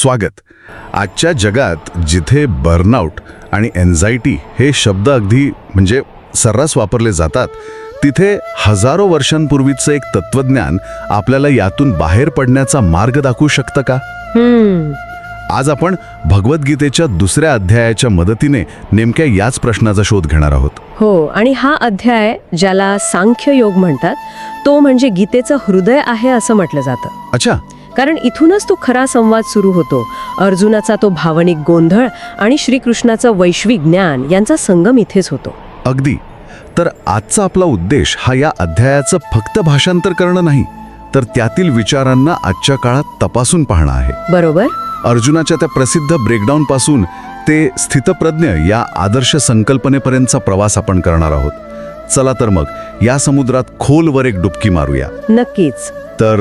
स्वागत. आजच्या जगात जिथे बर्नआउट आणि एन्झायटी हे शब्द अगदी सर्रास वापरले जातात, तिथे हजारो वर्षांपूर्वीचं एक तत्वज्ञान आपल्याला यातून बाहेर पडण्याचा मार्ग दाखवू शकतं का? आज आपण भगवद्गीतेच्या दुसऱ्या अध्यायाच्या मदतीने नेमक्या याच प्रश्नाचा शोध घेणार आहोत. हो, आणि हा अध्याय ज्याला सांख्य योग म्हणतात, तो म्हणजे गीतेचं हृदय आहे असं म्हटलं जातं. अच्छा. कारण इथूनच तो खरा संवाद सुरू होतो. अर्जुनाचा तो भावनिक गोंधळ आणि श्रीकृष्णाचं वैश्विक ज्ञान यांचा संगम इथेच होतो. अगदी. तर आजचा आपला उद्देश हा या अध्यायाचं फक्त भाषांतर करणं नाही, तर त्यातील विचारांना आजच्या काळात तपासून पाहणं आहे. बरोबर. अर्जुनाच्या त्या प्रसिद्ध ब्रेकडाऊन पासून ते स्थितप्रज्ञ या आदर्श संकल्पनेपर्यंतचा प्रवास आपण करणार आहोत. चला तर मग या समुद्रात खोलवर एक डुबकी मारूया. नक्कीच. तर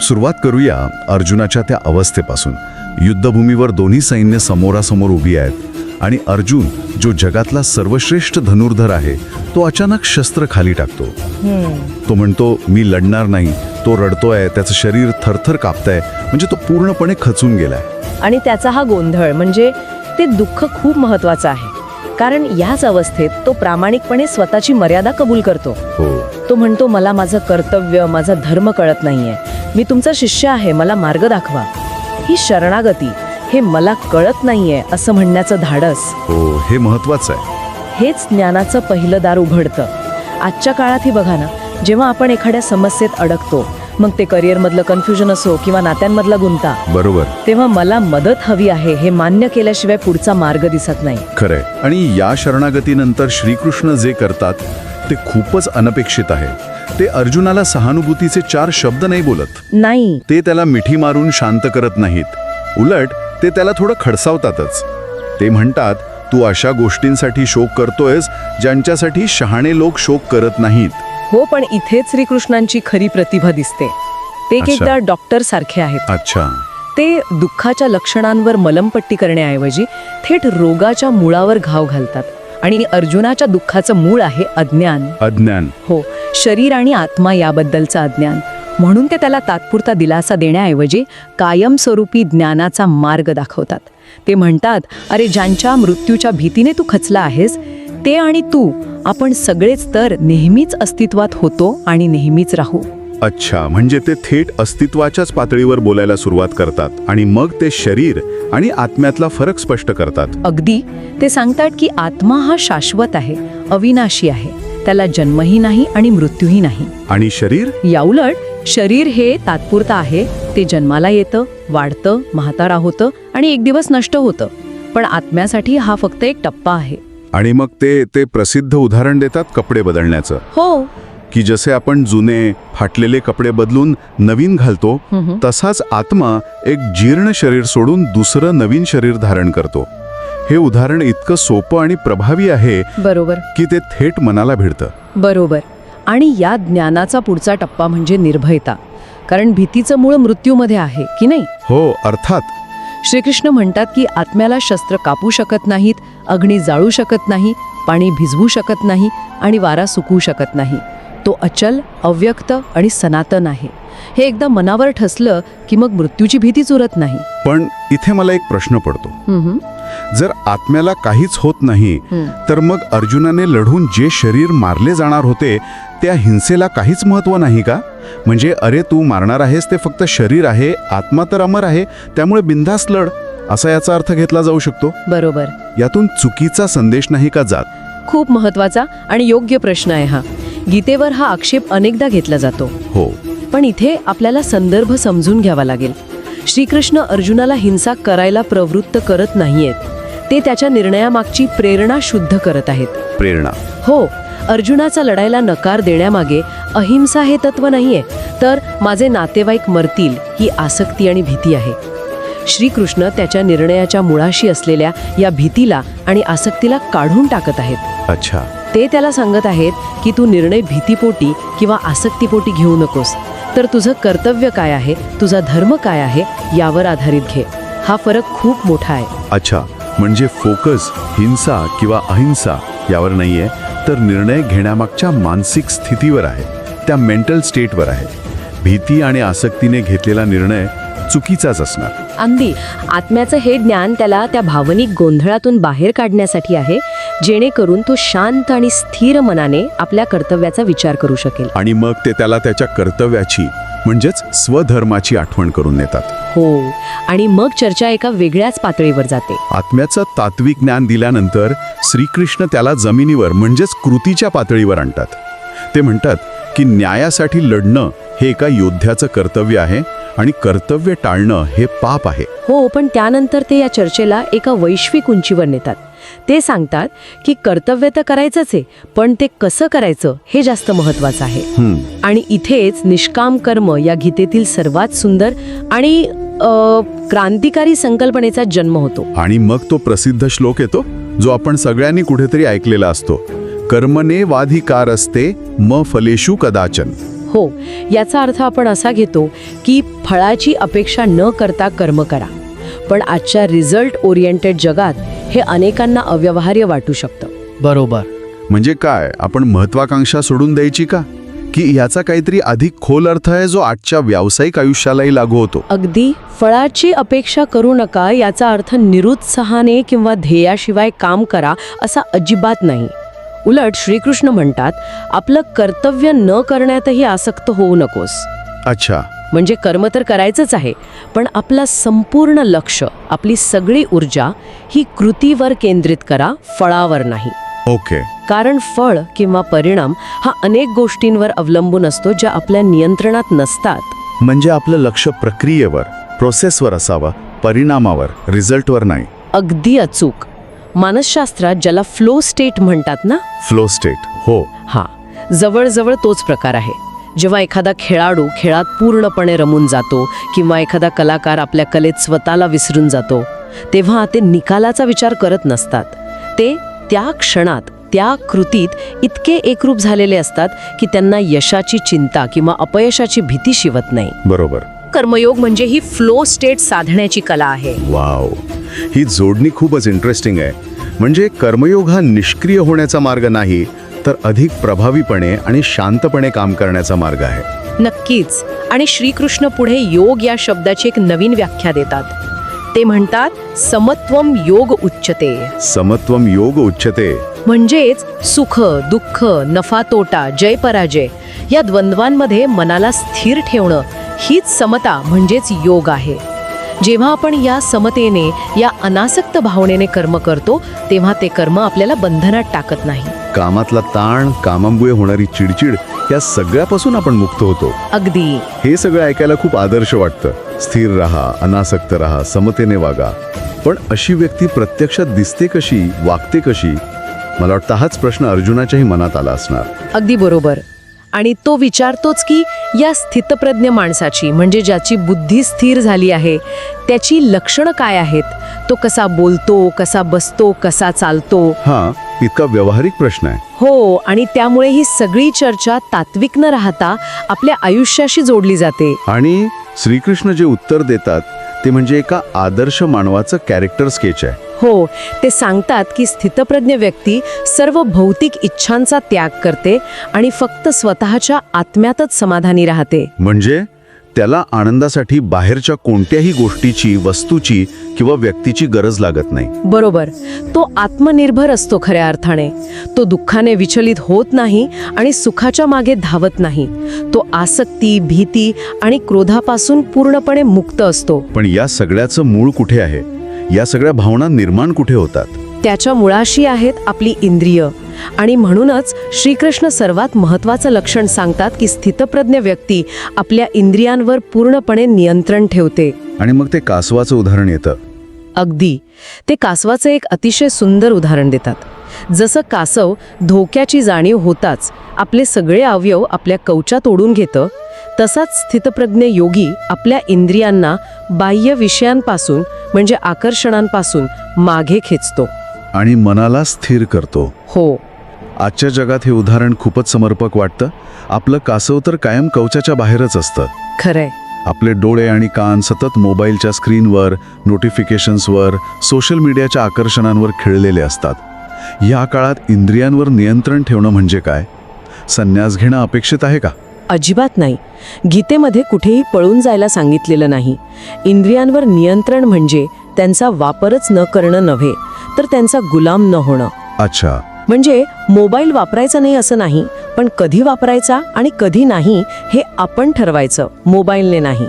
सुरुवात करूया अर्जुनाच्या त्या अवस्थेपासून. युद्धभूमीवर दोन्ही सैन्य समोरासमोर उभी आहेत आणि अर्जुन, जो जगातला सर्वश्रेष्ठ धनुर्धर आहे, तो अचानक शस्त्र खाली टाकतो. तो म्हणतो, मी लढणार नाही. तो रडतोय, त्याचं शरीर थरथर कापतंय, म्हणजे तो पूर्णपणे खचून गेलाय. आणि त्याचा हा गोंधळ म्हणजे ते दुःख खूप महत्वाचं आहे. कारण याच अवस्थेत तो प्रामाणिकपणे स्वतःची मर्यादा कबूल करतो. तो म्हणतो, मला माझं कर्तव्य, माझा धर्म कळत नाहीये. मी तुमचा शिष्य आहे, मला मार्ग दाखवा. ही शरणागती, हे मला कळत नाहीये असं म्हणण्याचं धाडस, हे महत्वाचं आहे. हेच ज्ञानाचं पहिलं दार उघडतं. आजच्या काळातही बघा ना, जेव्हा आपण एखाद्या समस्येत अडकतो, मग ते करिअरमधलं कन्फ्युजन असो किंवा नात्यांमधला गुंता, बरोबर, तेव्हा मला मदत हवी आहे हे मान्य केल्याशिवाय पुढचा मार्ग दिसत नाही. खरंय. आणि या शरणागतीनंतर श्रीकृष्ण जे करतात ते खूपच अनपेक्षित आहे. ते अर्जुनाला सहानुभूतीचे 4 शब्द नाही बोलत. नाही. ते त्याला मिठी मारून शांत करत नाहीत. उलट ते त्याला थोडं खडसावतातच. ते म्हणतात, तू अशा गोष्टींसाठी शोक करतोयस ज्यांच्यासाठी शहाणे लोक शोक करत नाहीत. हो, पण इथेच श्रीकृष्णांची खरी प्रतिभा दिसते. ते एकदा डॉक्टर सारखे आहेत. अच्छा. ते दुःखाच्या लक्षणांवर मलमपट्टी करण्याऐवजी थेट रोगाच्या मुळावर घाव घालतात. आणि अर्जुनाच्या दुःखाचं मूळ आहे अज्ञान. अज्ञान. हो, शरीर आणि आत्मा याबद्दलचं अज्ञान. म्हणून ते त्याला तात्पुरता दिलासा देण्याऐवजी कायमस्वरूपी ज्ञानाचा मार्ग दाखवतात. ते म्हणतात, अरे, ज्यांच्या मृत्यूच्या भीतीने तू खचला आहेस, ते आणि तू, आपण सगळेच तर नेहमीच अस्तित्वात होतो आणि नेहमीच राहू. अच्छा, म्हणजे ते थेट अस्तित्वाच्याच पातळीवर बोलायला सुरुवात करतात आणि मग ते शरीर आणि आत्म्यातला फरक स्पष्ट करतात. अगदी. ते सांगतात की आत्मा हा शाश्वत आहे, अविनाशी आहे. त्याला जन्मही नाही आणि मृत्यूही नाही. आणि शरीर? याउलट शरीर हे तात्पुरतं आहे. ते जन्माला येतं, वाढतं, म्हातारा होतं आणि एक दिवस नष्ट होतं. पण आत्म्यासाठी हा फक्त एक टप्पा आहे. आणि मग ते प्रसिद्ध उदाहरण देतात कपडे बदलण्याचं. हो, की जसे आपण जुने फाटलेले कपडे बदलून नवीन घालतो, तसाच आत्मा एक जीर्ण शरीर सोडून दुसरं नवीन शरीर धारण करतो. हे उदाहरण इतकं सोपं आणि प्रभावी आहे, बरोबर, की ते थेट मनाला भिडतं. बरोबर. आणि या ज्ञानाचा पुढचा टप्पा म्हणजे निर्भयता. कारण भीतीचं मूळ मृत्यूमध्ये आहे, की नाही? हो, अर्थात. श्रीकृष्ण म्हणतात की आत्म्याला शस्त्र कापू शकत नाहीत, अग्नी जाळू शकत नाही, पाणी भिजवू शकत नाही आणि वारा सुकवू शकत नाही. तो अचल, अव्यक्त आणि सनातन आहे. हे एकदा मनावर ठसलं की मग मृत्यूची भीतीच उरत नाही. पण इथे मला एक प्रश्न पडतो. जर आत्म्याला काहीच होत नाही, तर मग अर्जुनाने लढून जे शरीर मारले जाणार होते त्या हिंसेला काहीच महत्व नाही का? म्हणजे अरे, तू मारणार आहेस ते फक्त शरीर आहे, आत्मा तर अमर आहे, त्यामुळे बिनधास्त लढ, असा याचा अर्थ घेतला जाऊ शकतो. बरोबर. यातून चुकीचा संदेश नाही का जात? खूप महत्वाचा आणि योग्य प्रश्न आहे हा. गीतेवर हा आक्षेप अनेकदा घेतला जातो. हो. पण इथे आपल्याला संदर्भ समजून घ्यावा लागेल. श्रीकृष्ण अर्जुनाला हिंसा करायला प्रवृत्त करत नाहीयेत. ते त्याच्या निर्णयामागची प्रेरणा शुद्ध करत आहेत. प्रेरणा? हो. अर्जुनाचा लढायला नकार देण्यामागे अहिंसा हे तत्व नाहीये, तर माझे नातेवाईक मरतील ही आसक्ती आणि भीती आहे. श्रीकृष्ण त्याच्या निर्णयाच्या मुळाशी असलेल्या या भीतीला आणि आसक्तीला काढून टाकत आहेत. अच्छा. ते त्याला सांगत आहेत की तू निर्णय भीतीपोटी किंवा आसक्तीपोटी घेऊ नकोस, तर तुझं कर्तव्य काय आहे, तुझा धर्म काय आहे यावर आधारित घे. हा फरक खूप मोठा आहे. अच्छा, म्हणजे फोकस हिंसा किंवा अहिंसा यावर नाहीये, तर निर्णय घेण्यामागच्या मानसिक स्थितीवर आहे, त्या मेंटल स्टेटवर आहे. भीती आणि आसक्तीने घेतलेला निर्णय चुकीचाच असणार. अगदी. आत्म्याचं हे ज्ञान त्याला त्या भावनिक गोंधळातून बाहेर काढण्यासाठी आहे, जेणेकरून तो शांत आणि स्थिर मनाने आपल्या कर्तव्याचा विचार करू शकेल. आणि मग ते त्याला त्याच्या कर्तव्याची म्हणजेच स्वधर्माची आठवण करून नेतात. हो, आणि मग चर्चा एका वेगळ्याच पातळीवर जाते. आत्म्याचं तात्विक ज्ञान दिल्यानंतर श्रीकृष्ण त्याला जमिनीवर म्हणजेच कृतीच्या पातळीवर आणतात. ते म्हणतात की न्यायासाठी लढणं हे एका योद्ध्याचं कर्तव्य आहे आणि कर्तव्य टाळणं हे पाप आहे. हो, पण त्यानंतर ते या चर्चेला एका वैश्विक उंचीवर नेतात. ते सांगतात की कर्तव्य तर करायचंच आहे, पण ते कसं करायचं हे जास्त महत्वाचं आहे. आणि इथेच निष्काम कर्म या गीतेतील सर्वात सुंदर आणि क्रांतिकारी संकल्पनेचा जन्म होतो. आणि मग तो प्रसिद्ध श्लोक येतो जो आपण सगळ्यांनी कुठेतरी ऐकलेला असतो, कर्मणे वाधिकार असते म फलेषु कदाचन. हो, याचा अर्थ आपण असा घेतो की फळाची अपेक्षा न करता कर्म करा. पण आजच्या रिझल्ट ओरिएंटेड जगात हे अनेकांना अव्यवहार्य वाटू शकतं. बरोबर. म्हणजे काय, आपण महत्वाकांक्षा सोडून द्यायची का, की याचा काहीतरी अधिक खोल अर्थ आहे जो आजच्या व्यावसायिक आयुष्यालाही लागू होतो? अगदी. फळाची अपेक्षा करू नका याचा अर्थ निरुत्साहाने किंवा ध्येयाशिवाय काम करा असा अजिबात नाही. उलट श्रीकृष्ण म्हणतात, आपलं कर्तव्य न करण्यातही आसक्त होऊ नकोस. अच्छा. म्हणजे कर्म तर करायचंच आहे, पण आपला संपूर्ण लक्ष, आपली सगळी ऊर्जा ही कृतीवर केंद्रित करा, फळावर नाही. ओके. कारण फळ किंवा परिणाम हा अनेक गोष्टींवर अवलंबून असतो ज्या आपल्या नियंत्रणात नसतात. म्हणजे आपलं लक्ष प्रक्रियेवर, प्रोसेसवर असावं, परिणामावर, रिझल्टवर नाही. अगदी अचूक. मानसशास्त्रात ज्याला फ्लो स्टेट म्हणतात ना, फ्लो स्टेट. हो. हा, जवळजवळ तोच प्रकार आहे. जेव्हा एखादा खेळाडू खेळात पूर्णपणे रमून जातो किंवा एखादा कलाकार आपल्या कलेत स्वतःला विसरून जातो, तेव्हा ते निकालाचा विचार करत नसतात. ते त्या क्षणात, त्या कृतीत इतके एकरूप झालेले असतात की त्यांना यशाची चिंता किंवा अपयशाची भीती शिवत नाही. बरोबर. कर्मयोग म्हणजे ही फ्लो स्टेट साधण्याची कला आहे. वाव, ही जोडणी खूपच इंटरेस्टिंग आहे. म्हणजे कर्मयोग हा निष्क्रिय होण्याचा मार्ग नाही, तर अधिक प्रभावीपणे आणि शांतपणे काम करण्याचा मार्ग आहे. नक्कीच. आणि श्रीकृष्ण पुढे योग या शब्दाची एक नवीन व्याख्या देतात. ते म्हणतात, समत्वम योग उच्चते. समत्वम योग उच्चते. म्हणजेच सुख दुःख, नफा तोटा, जय पराजय या द्वंद्वांमध्ये मनाला स्थिर ठेवणं हीच समता म्हणजेच योग आहे. जेव्हा आपण या समतेने, या अनासक्त भावनेने कर्म करतो, तेव्हा ते कर्म आपल्याला बंधनात टाकत नाही. कामातला ताण, कामामुळे होणारी चिडचिड या सगळ्यापासून आपण मुक्त होतो. अगदी. हे सगळं ऐकायला खूप आदर्श वाटतं. स्थिर राहा, अनासक्त राहा, समतेने वागा. पण अशी व्यक्ती प्रत्यक्षात दिसते कशी, वागते कशी? मला वाटतं हाच प्रश्न अर्जुनाच्याही मनात आला असणार. अगदी बरोबर. आणि तो विचारतोच की या स्थितप्रज्ञ माणसाची, म्हणजे ज्याची बुद्धी स्थिर झाली आहे, त्याची लक्षणं काय आहेत? तो कसा बोलतो, कसा बसतो, कसा चालतो? हा इतका व्यावहारिक प्रश्न आहे. हो, आणि त्यामुळे ही सगळी चर्चा तात्विक न राहता आपल्या आयुष्याशी जोडली जाते. आणि श्रीकृष्ण जे उत्तर देतात ते म्हणजे एका आदर्श मानवाचं कॅरेक्टर स्केच आहे. हो, ते सांगतात की स्थितप्रज्ञ व्यक्ती सर्व भौतिक इच्छांचा त्याग करते आणि फक्त स्वतःच्या आत्म्यातच समाधानी राहते. म्हणजे त्याला आनंदासाठी बाहेरच्या कोणत्याही गोष्टीची, वस्तूची किंवा व्यक्तीची गरज लागत नाही. बरोबर. तो आत्मनिर्भर असतो खऱ्या अर्थाने. तो दुःखाने विचलित होत नाही आणि सुखाच्या मागे धावत नाही. तो आसक्ती, भीती आणि क्रोधापासून पूर्णपणे मुक्त असतो. पण या सगळ्याचं मूळ कुठे आहे? या सगळ्या भावना निर्माण कुठे होतात? त्याच्या मुळाशी आहेत आपली इंद्रिय. आणि म्हणूनच श्रीकृष्ण सर्वात महत्त्वाचं लक्षण सांगतात की स्थितप्रज्ञ व्यक्ती आपल्या इंद्रियांवर पूर्णपणे नियंत्रण ठेवते. आणि मग ते कासवाचं उदाहरण येतं. अगदी. ते कासवाचं एक अतिशय सुंदर उदाहरण देतात. जसं कासव धोक्याची जाणीव होताच आपले सगळे अवयव आपल्या कवचात ओढून घेतं, तसाच स्थितप्रज्ञ योगी आपल्या इंद्रियांना बाह्य विषयांपासून म्हणजे आकर्षणांपासून मागे खेचतो आणि मनाला स्थिर करतो. हो. आजच्या जगात हे उदाहरण खूपच समर्पक वाटतं. आपलं कासव तर कायम कवचाच्या बाहेरच असतं. खरंय. आपले डोळे आणि कान सतत मोबाईलच्या स्क्रीनवर, नोटिफिकेशन्सवर, सोशल मीडियाच्या आकर्षणांवर खिळलेले असतात. या काळात इंद्रियांवर नियंत्रण ठेवणं म्हणजे काय? संन्यास घेणं अपेक्षित आहे का? अजिबात नाही. गीतेमध्ये कुठेही पळून जायला सांगितलेलं नाही. इंद्रियांवर नियंत्रण म्हणजे त्यांचा वापरच न करणं नव्हे, तर त्यांचा गुलाम न होणं. अच्छा. म्हणजे मोबाईल वापरायचा नाही असं नाही, पण कधी वापरायचा आणि कधी नाही हे आपण ठरवायचं, मोबाईलने नाही.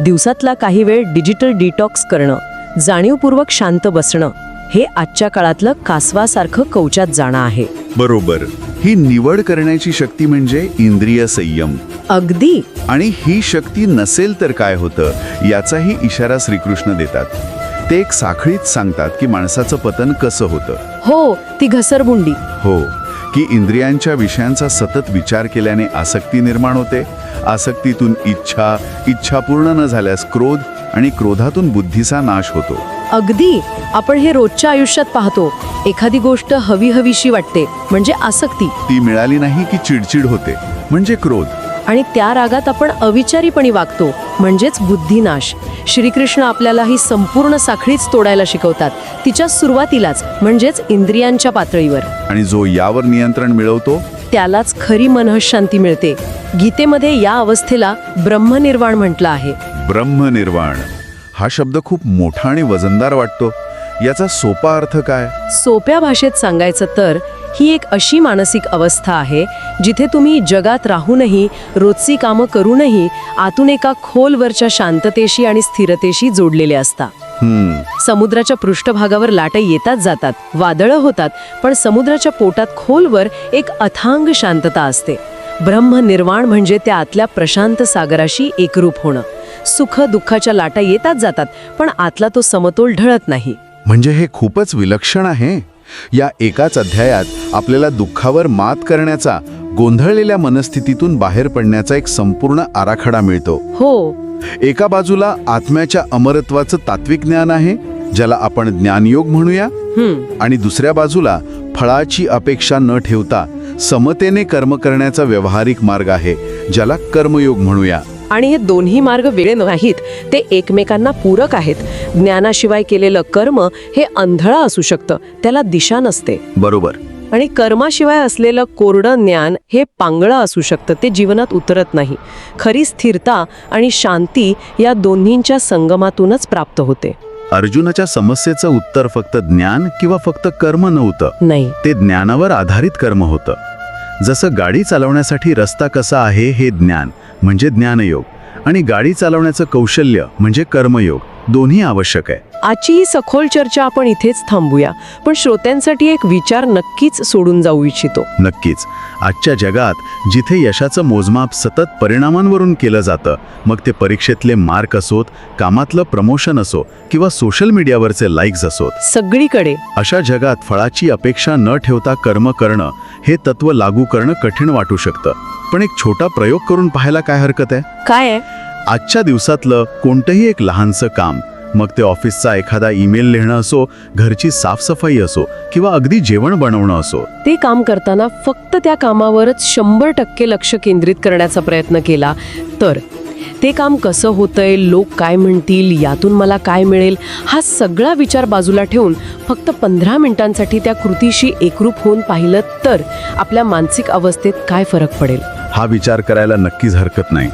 दिवसातला काही वेळ डिजिटल डिटॉक्स करणं, जाणीवपूर्वक शांत बसणं, हे आजच्या काळातलं कासवासारखं कवचात जाणं आहे. बरोबर. ही निवड करण्याची शक्ती म्हणजे इंद्रिय संयम. अगदी. आणि ही शक्ती नसेल तर काय होतं याचाही इशारा श्रीकृष्ण देतात. ते एक साखळीत सांगतात की माणसाचं पतन कसं होतं. हो, ती घसरगुंडी. हो, की इंद्रियांच्या विषयांचा सतत विचार केल्याने आसक्ती निर्माण होते. आसक्तीतून इच्छा पूर्ण न झाल्यास क्रोध, आणि क्रोधातून बुद्धीचा नाश होतो. अगदी. आपण हे रोजच्या आयुष्यात पाहतो. एखादी गोष्ट हवीशी वाटते म्हणजे आसक्ती. ती मिळाली नाही की चिडचिड होते म्हणजे क्रोध. आणि त्या रागात आपण अविचारीपणे वागतो म्हणजेच बुद्धिनाश. श्रीकृष्ण आपल्याला ही संपूर्ण साखळीच तोडायला शिकवतात, तिच्या सुरुवातीलाच म्हणजेच इंद्रियांच्या पातळीवर. आणि जो यावर नियंत्रण मिळवतो त्यालाच खरी मनःशांती मिळते. गीतेमध्ये या अवस्थेला ब्रह्मनिर्वाण म्हटलं आहे. ब्रह्मनिर्वाण हा शब्द खूप मोठा आणि वजनदार वाटतो. याचा सोपा अर्थ काय? सोप्या भाषेत सांगायचं तर ही एक अशी मानसिक अवस्था आहे जिथे तुम्ही जगात राहूनही, रोजची कामं करूनही आतून एका खोलवरच्या शांततेशी आणि स्थिरतेशी जोडलेले असता. समुद्राच्या पृष्ठभागावर लाटा येतात जातात, वादळं होतात, पण समुद्राच्या पोटात खोलवर एक अथांग शांतता असते. ब्रह्मनिर्वाण म्हणजे त्या आतल्या प्रशांत सागराशी एकरूप होणं. सुख दुःखाच्या लाटा येतात जातात, पण आतला तो समतोल ढळत नाही. म्हणजे हे खूपच विलक्षण आहे. या एकाच अध्यायात आपल्याला दुःखावर मात करण्याचा, गोंधळलेल्या मनस्थितीतून बाहेर पडण्याचा एक संपूर्ण आराखडा मिळतो. हो. एका बाजूला आत्म्याच्या अमरत्वाचं तात्विक ज्ञान आहे, ज्याला आपण ज्ञानयोग म्हणूया, आणि दुसऱ्या बाजूला फळाची अपेक्षा न ठेवता समतेने कर्म करण्याचा व्यावहारिक मार्ग आहे, ज्याला कर्मयोग म्हणूया. आणि हे दोन्ही मार्ग वेगळे नाहीत, ते एकमेकांना पूरक आहेत. ज्ञानाशिवाय केलेलं कर्म हे अंधळा असू शकतं, त्याला दिशा नसते. बरोबर. आणि कर्माशिवाय असलेलं कोरडं ज्ञान हे पांगळं असू शकतं, ते जीवनात उतरत नाही. खरी स्थिरता आणि शांती या दोन्हींच्या संगमातूनच प्राप्त होते. अर्जुनाच्या समस्येचं उत्तर फक्त ज्ञान किंवा फक्त कर्म नव्हतं. नाही, ते ज्ञानावर आधारित कर्म होतं. जसं गाडी चालवण्यासाठी रस्ता कसा आहे हे ज्ञान म्हणजे ज्ञानयोग, आणि गाडी चालवण्याचं कौशल्य म्हणजे कर्मयोग, दोन्ही आवश्यक आहे. आजची ही सखोल चर्चा आपण इथेच थांबूया, पण श्रोत्यांसाठी एक विचार नक्कीच सोडून जाऊ इच्छितो. नक्कीच. आजच्या जगात जिथे यशाचं मोजमाप सतत परिणामांवरून केलं जातं, मग ते परीक्षेतले मार्क असोत, कामातलं प्रमोशन असो किंवा सोशल मीडियावरचे लाईक्स असोत, सगळीकडे अशा जगात फळाची अपेक्षा न ठेवता कर्म करणं हे तत्व लागू करणं कठीण वाटू शकतं. पण एक छोटा प्रयोग करून पाहायला काय हरकत आहे? काय आहे? आजच्या दिवसातलं कोणतंही एक लहानसं काम, मग ते ऑफिसचा एखादा ईमेल लिहिणं असो, घरची साफसफाई असो किंवा अगदी जेवण बनवणं असो, ते काम करताना फक्त त्या कामावरच 100% लक्ष केंद्रित करण्याचा प्रयत्न केला तर ते काम कसं होतंय, लोक काय म्हणतील, यातून मला काय मिळेल, हा सगळा विचार बाजूला ठेवून फक्त 15 मिनिटांसाठी त्या कृतीशी एकरूप होऊन पाहिलं तर आपल्या मानसिक अवस्थेत काय फरक पडेल. हा विचार करायला नक्कीच हरकत नाही.